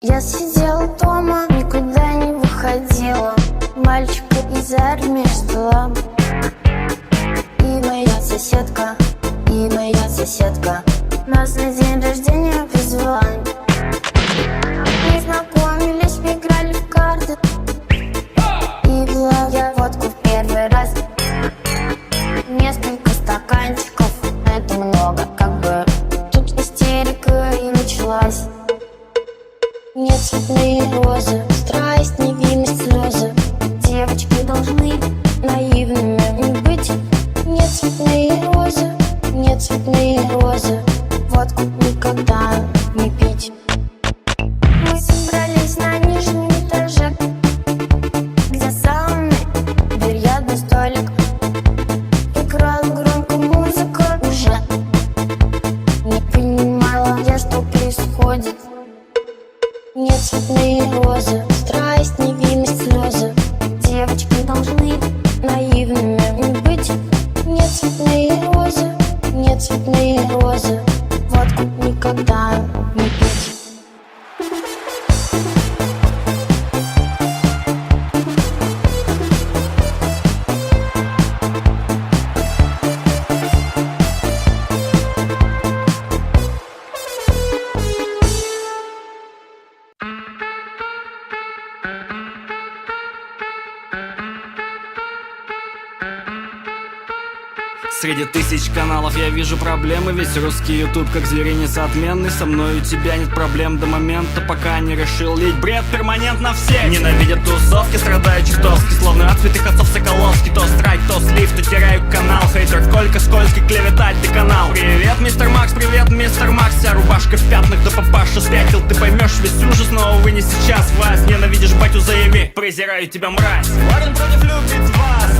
Я сидела дома, никуда не выходила. Мальчика из армии ждала. И моя соседка нас на день рождения позвала. Мы знакомились, играли в карты. И пила я водку в первый раз. Несколько стаканчиков, это много, как бы. Тут истерика и началась. Нет, цветные розы, страсть, невинность, слезы. Девочки должны наивными не быть. Нет, цветные розы, водку никогда не пить. Мы собрались на нижнем этаже, где сауны, бильярдный столик. Играла громко музыка уже. Не понимала я, что происходит. Нет, цветные розы, страсть, невинность, слезы. Девочки должны наивными не быть. Нет, цветные розы, водку никогда не пить. Среди тысяч каналов я вижу проблемы. Весь русский ютуб как зверинец отменный. Со мной у тебя нет проблем до момента, пока не решил лить бред перманентно всех. Ненавидят тусовки, страдаю чертовски, словно отцвет их отцов Соколовский. То страйк, то слив, то теряю канал. Хейтер Колька, скользкий, клеветать ты канал. Привет, мистер Макс, вся рубашка в пятнах, да папаша спятил. Ты поймешь весь ужас, но увы не сейчас. Вас ненавидишь, батю, заяви. Презираю тебя, мразь. Ладен против любит вас.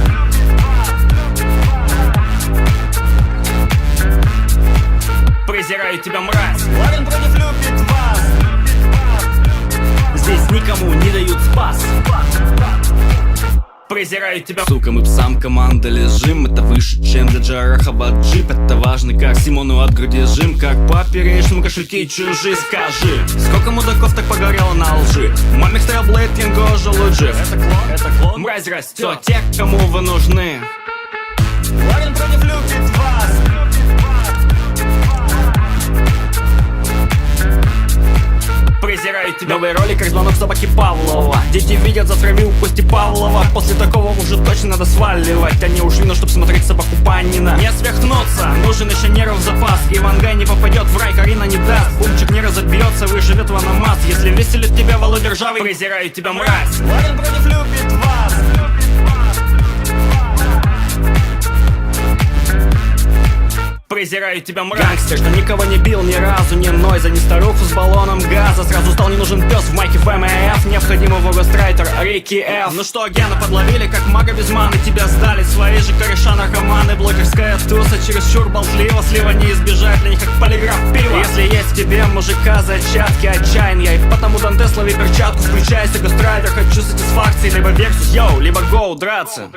Презираю тебя, мразь. Ладен против любит вас. Здесь никому не дают спас. Презираю тебя, сука, мы псам команда лежим. Это выше, чем для Джарахова джип. Это важно, как Симону от груди жим. Как поперечному кошельки чужие. Скажи, сколько мудаков так погорело на лжи. Мамик стоял Блейд, Кинго, жилой жив. Это клон, мразь растет. Тех, кому вы нужны. Ладен против любит вас. Презираю тебя. Новый ролик, как звонок собаки Павлова. Дети видят, затравил Кости Павлова. После такого уже точно надо сваливать. Они ушли, но чтоб смотреть собаку Панина. Не свихнуться, нужен еще нервов запас. Иван Гай не попадет в рай, Карина не даст. Бумчик не разобьется, выживет в аномаз. Если веселит тебя Володя Ржавый, презираю тебя, мразь. Ладен против любит вас. Презираю тебя, мразь. Гангстер, что никого не бил ни разу, ни нойза, ни старуху с баллоном газа. Сразу стал не нужен пес в майке ФМФ. Необходимого гострайтер Рики Ф. Ну что, Гена подловили, как мага без маны. Тебя сдали свои же кореша наркоманы. Блогерская туса чересчур болтлива. Слива не избежать для них, как полиграф пива. Если есть в тебе мужика зачатки отчаяния, и потому Дантес лови перчатку. Включайся, гострайтер, хочу сатисфакции. Либо версус, йоу, либо гоу, драться.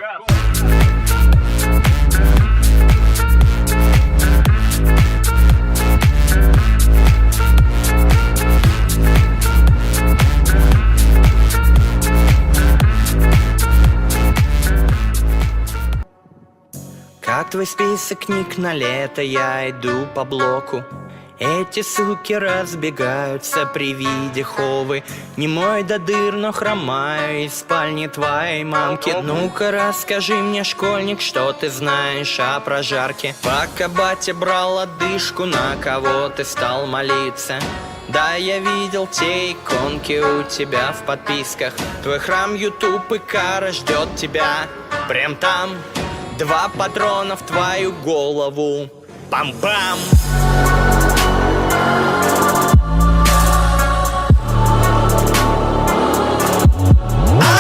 Как твой список книг на лето, я иду по блоку. Эти суки разбегаются при виде ховы. Не мой до дыр, но хромаю из спальни твоей мамки. Ну-ка расскажи мне, школьник, что ты знаешь о прожарке. Пока батя брал одышку, на кого ты стал молиться? Да, я видел те иконки у тебя в подписках. Твой храм YouTube и кара ждет тебя прям там. 2 патрона в твою голову. Пам-пам!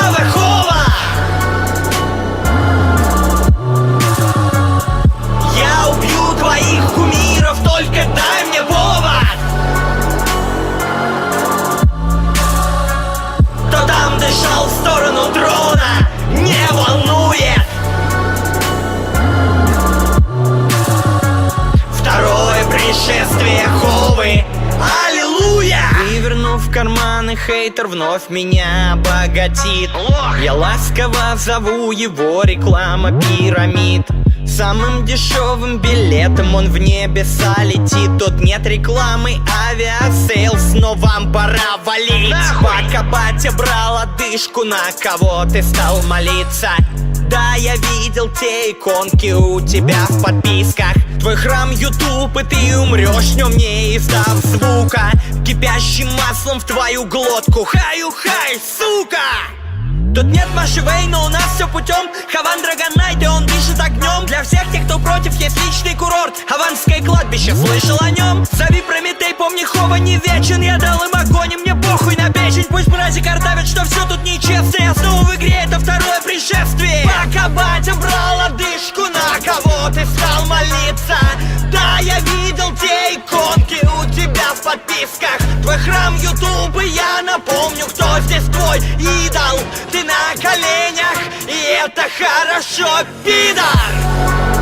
Авахова! Я убью твоих кумиров, только дай мне повод! Кто там дышал в сторону трона, не волнует! Второе пришествие Постоянный хейтер вновь меня обогатит. Я ласково зову его реклама пирамид. Самым дешевым билетом он в небеса летит. Тут нет рекламы, авиасейлс, но вам пора валить. Пока батя брал одышку, на кого ты стал молиться? Да, я видел те иконки у тебя в подписках. Твой храм YouTube, и ты умрешь в нем, не издав звука. Кипящим маслом в твою глотку. Хаю-хай, сука! Тут нет Машевей, но у нас все путем. Хаван Драгонайт, и он дышит огнем. Для всех тех, кто против, есть личный курорт. Хаванское кладбище, слышал о нем? Зови Прометей, помни, Хова не вечен. Я дал им огонь, и мне похуй на печень. Пусть братья картавят, что все тут нечестно. Я снова в игре, это второе пришествие. Пока батя брал одышку, на кого ты стал молиться? Да, я видел те иконки у тебя в подписках. Твой храм YouTube, и я напомню, кто здесь твой идол. Ты на коленях, и это хорошо, пидор!